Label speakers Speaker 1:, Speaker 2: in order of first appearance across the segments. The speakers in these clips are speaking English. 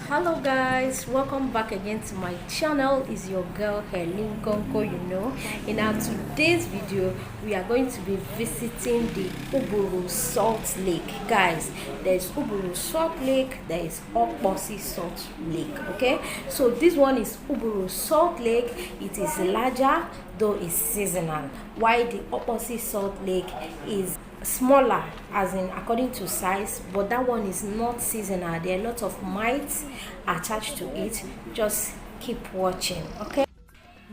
Speaker 1: Hello guys, welcome back again to my channel. Is your girl Helen Konko, in our today's video we are going to be visiting the Uburu Salt Lake. Guys, there's Uburu Salt Lake, there is Oposi Salt Lake. Okay, so this one is Uburu Salt Lake. It is larger, though it's seasonal, while the Oposi Salt Lake is smaller, as in according to size, but that one is not seasonal. There are a lot of mites attached to it. Just keep watching. Okay,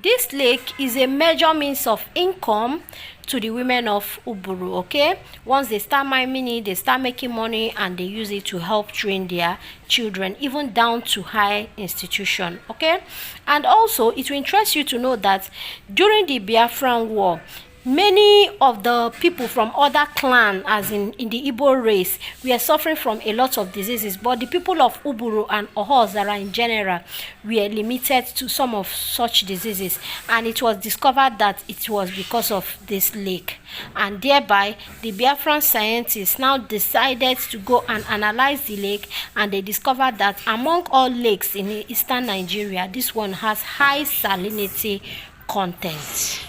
Speaker 1: this lake is a major means of income to the women of Uburu. Okay, once they start mining it, they start making money and they use it to help train their children, even down to high institution. Okay, and also it will interest you to know that during the Biafran war, many of the people from other clans, as in the Igbo race, we are suffering from a lot of diseases, but the people of Uburu and Ohozara in general were limited to some of such diseases, and it was discovered that it was because of this lake, and thereby the Biafran scientists now decided to go and analyze the lake, and they discovered that among all lakes in eastern Nigeria, this one has high salinity content.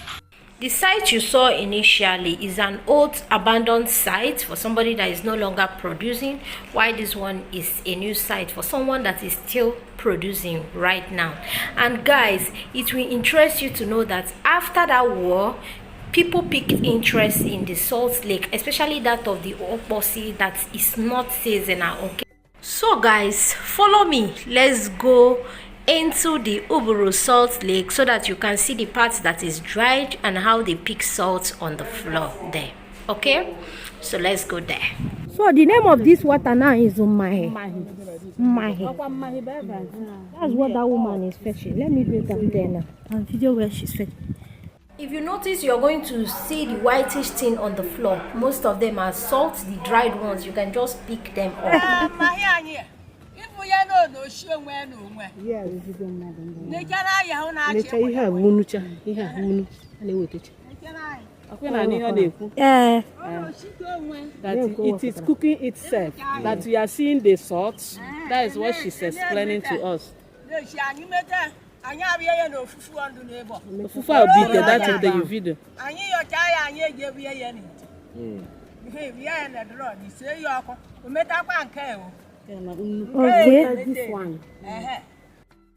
Speaker 1: The site you saw initially is an old abandoned site for somebody that is no longer producing, while this one is a new site for someone that is still producing right now. And guys, it will interest you to know that after that war, people picked interest in the salt lake, especially that of the Oposi that is not seasonal. Okay, so guys, follow me, let's go into the Uburu Salt Lake so that you can see the parts that is dried and how they pick salt on the floor there. Okay, so let's go there. So the name of this water now is Mmahi. That's what that woman is fetching. Let me wait up there now and video where she's fetching. If you notice, you're going to see the whitish thing on the floor. Most of them are salt, the dried ones. You can just pick them up.
Speaker 2: That it is cooking itself, that we are seeing the salt. That is what she's explaining to us. That is the video.
Speaker 1: Okay, this one.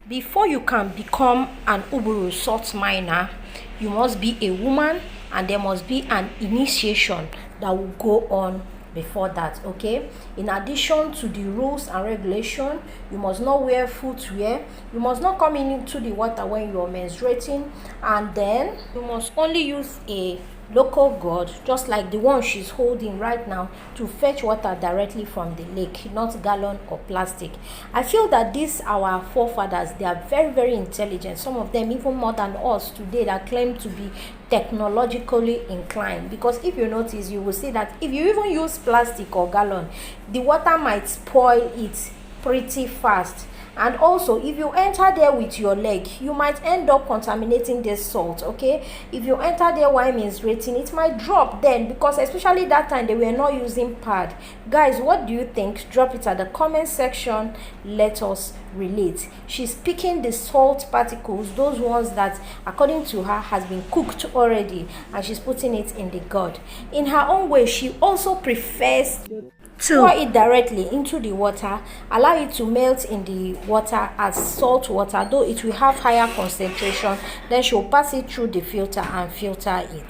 Speaker 1: Before you can become an Uburu salt miner, you must be a woman, and there must be an initiation that will go on before that. Okay, in addition to the rules and regulation, you must not wear footwear, you must not come into the water when you're menstruating, and then you must only use a local gourd, just like the one she's holding right now, to fetch water directly from the lake, not gallon or plastic. I feel that these our forefathers, they are very intelligent, some of them even more than us today that claim to be technologically inclined, because if you notice, you will see that if you even use plastic or gallon, the water might spoil it pretty fast. And also, if you enter there with your leg, you might end up contaminating this salt. Okay, if you enter there while menstruating, it might drop then, because especially that time they were not using pad. Guys, what do you think? Drop it at the comment section. Let us relate. She's picking the salt particles, those ones that according to her has been cooked already, and she's putting it in the gourd. In her own way, she also prefers to pour it directly into the water, allow it to melt in the water as salt water, though it will have higher concentration. Then she'll pass it through the filter and filter it.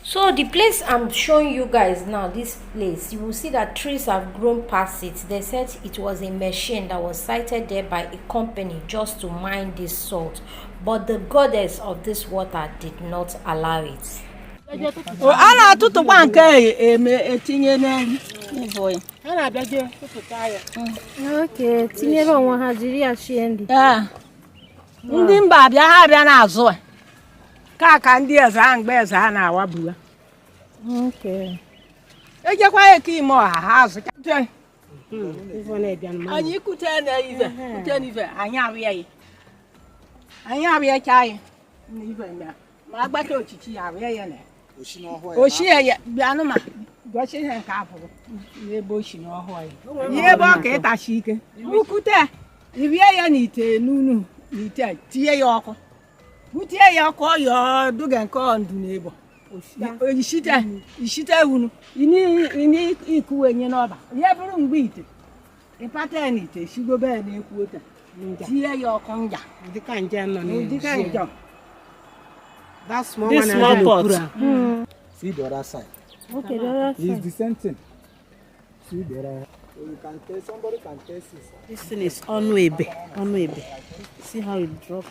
Speaker 1: So the place I'm showing you guys now, this place, you will see that trees have grown past it. They said it was a machine that was sited there by a company just to mine this salt, but the goddess of this water did not allow it. Okay, tinyere onwe ha jiri ya shie ndị.
Speaker 2: Ndị mba abịa na-azụ ka ndị eze ahụ mgbe eze ha na-awabuga.
Speaker 1: Okay.
Speaker 2: Ejekwa eke ime ọha ha azụ. Anyị ikute na ive, kute n'ive, anyị abịa yi. Anyị abịa cha yi. N'ive ma agbata ochichi ya abịa ya na. Oshi ya bịanụ ma. Goshi ihe nke afọ n'ebe oshi n'ọhụụ ya. Ihe ebe ọ ka ịtachi ike. Ukute If you are n'ite nunu n'ite tie ya ọkụ. Butie ya ọkụ yo duga nke ondu n'ebo. Ishita unu. Ini ikuwe nye n'ọba. Ya bụrụ mgbe ite. Ipata n'ite shigo be na-ekwu ota. Tie ya ọkụ nja.
Speaker 3: Dika nje nọ na.
Speaker 2: Dika nja.
Speaker 3: That small
Speaker 4: this
Speaker 3: one
Speaker 4: small pot.
Speaker 5: See the other side.
Speaker 1: Okay, the other
Speaker 5: It's
Speaker 1: side.
Speaker 5: the same thing. See the other. So you can tell somebody can test it.
Speaker 4: This thing is unwebe. See how it drops.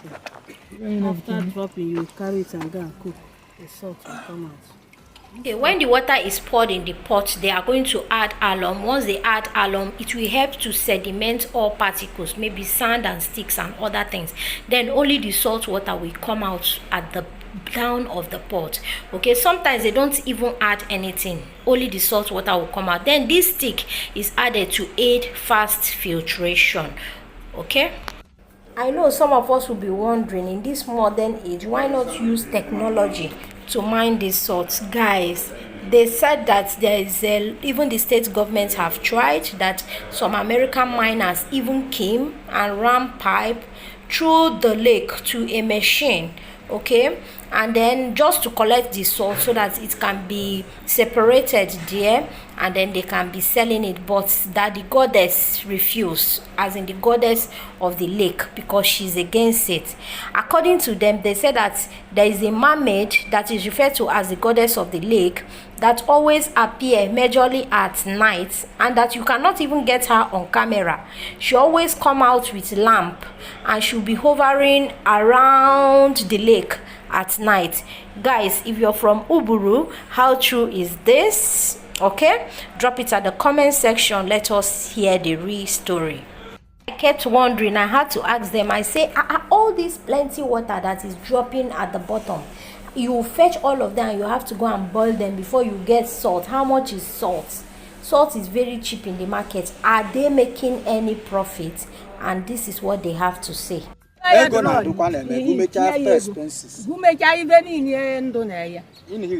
Speaker 4: After dropping, you carry it and go and cook. The salt will come out.
Speaker 1: Okay, when the water is poured in the pot, they are going to add alum. Once they add alum, it will help to sediment all particles, maybe sand and sticks and other things. Then only the salt water will come out at the down of the pot. Okay, sometimes they don't even add anything, only the salt water will come out. Then this stick is added to aid fast filtration. Okay, I know some of us will be wondering, in this modern age, why not use technology to mine these salts? Guys, they said that there is even the state governments have tried, that some American miners even came and ran pipe through the lake to a machine, okay, and then just to collect the salt so that it can be separated there and then they can be selling it, but that the goddess refused, as in the goddess of the lake, because she's against it. According to them, they said that there is a mermaid that is referred to as the goddess of the lake that always appear majorly at night, and that you cannot even get her on camera. She always come out with lamp and she'll be hovering around the lake at night. Guys, if you're from Uburu, how true is this? Okay, drop it at the comment section. Let us hear the real story. I kept wondering, I had to ask them. I say, all this plenty water that is dropping at the bottom, you fetch all of them, you have to go and boil them before you get salt. How much is salt? Salt is very cheap in the market. Are they making any profit? And this is what they have to say.
Speaker 5: Ego na adukwa na eme gumecha after expenses.
Speaker 2: Gumecha ibe niile ndụ na ya.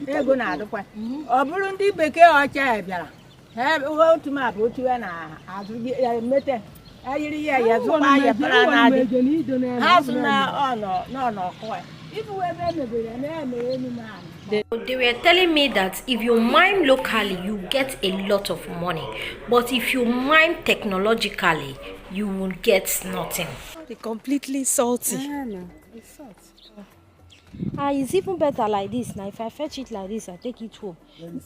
Speaker 2: Ego na adukwa. Ọ bụrụ ndị bekee ọcha bịara. Ha otu ma bụ otu na azụ ya mete. Ayiri ya ya zụpa ya para na adị. Ha sụ na ọ kwa. Ibu ebe mebere na emere enu ma.
Speaker 1: They were telling me that if you mine locally, you get a lot of money, but if you mine technologically, you will get nothing.
Speaker 4: It's completely salty.
Speaker 3: No, it's salt.
Speaker 1: It's even better like this. Now, if I fetch it like this, I take it home.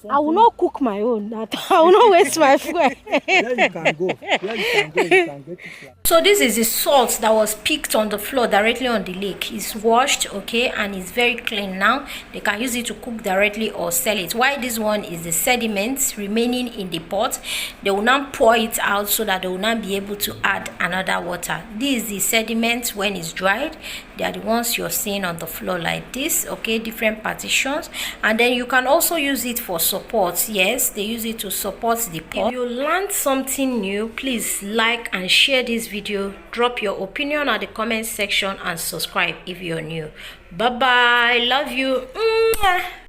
Speaker 1: I will not cook my own. I will not waste my food.
Speaker 5: Where you can go, you can get it.
Speaker 1: So this is the salt that was picked on the floor directly on the lake. It's washed, okay, and it's very clean now. They can use it to cook directly or sell it. Why this one is the sediments remaining in the pot. They will now pour it out so that they will not be able to add another water. This is the sediments when it's dried. They are the ones you're seeing on the floor like this, okay, different partitions. And then you can also use it for support. Yes, they use it to support the pot. If you learned something new, please like and share this video. Drop your opinion at the comment section and subscribe if you're new. Bye bye, love you.